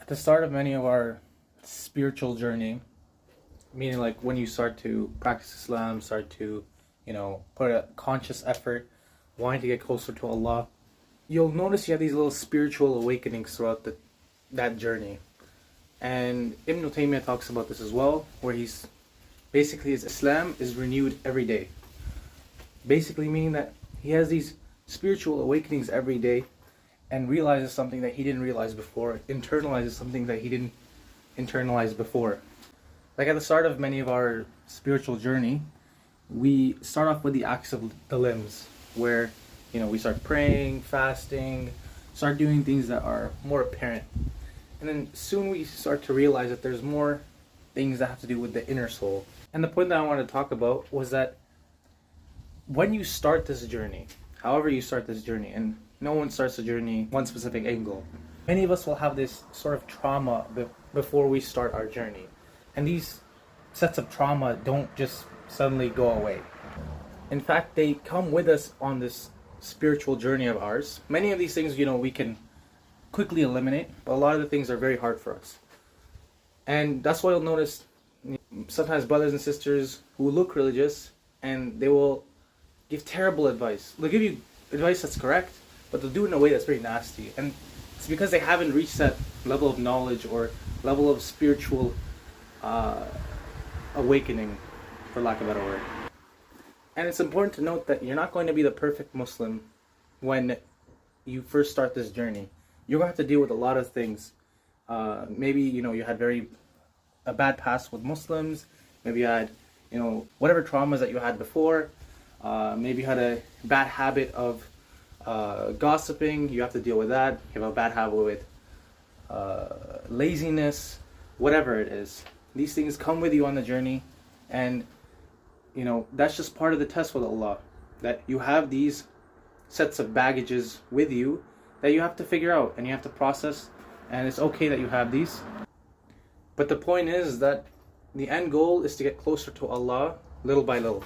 At the start of many of our spiritual journey, meaning like when you start to practice Islam, start to, put a conscious effort, wanting to get closer to Allah, you'll notice you have these little spiritual awakenings throughout that journey. And Ibn Taymiyyah talks about this as well, where he's basically his Islam is renewed every day. Basically meaning that he has these spiritual awakenings every day and realizes something that he didn't realize before, internalizes something that he didn't internalize before. Like at the start of many of our spiritual journey, we start off with the acts of the limbs, where we start praying, fasting, start doing things that are more apparent. And then soon we start to realize that there's more things that have to do with the inner soul. And the point that I wanted to talk about was that when you start this journey, however you start this journey, and no one starts the journey one specific angle, many of us will have this sort of trauma before we start our journey. And these sets of trauma don't just suddenly go away. In fact, they come with us on this spiritual journey of ours. Many of these things, we can quickly eliminate, but a lot of the things are very hard for us. And that's why you'll notice sometimes brothers and sisters who look religious and they will give terrible advice. They'll give you advice that's correct, but they'll do it in a way that's very nasty. And it's because they haven't reached that level of knowledge or level of spiritual awakening, for lack of a better word. And it's important to note that you're not going to be the perfect Muslim when you first start this journey. You're going to have to deal with a lot of things. Maybe, you had a bad past with Muslims. Maybe you had, whatever traumas that you had before. Maybe you had a bad habit of gossiping. You have to deal with that. You have a bad habit with laziness, whatever it is. These things come with you on the journey, and that's just part of the test with Allah, that you have these sets of baggages with you that you have to figure out and you have to process, and it's okay that you have these. But the point is that the end goal is to get closer to Allah little by little.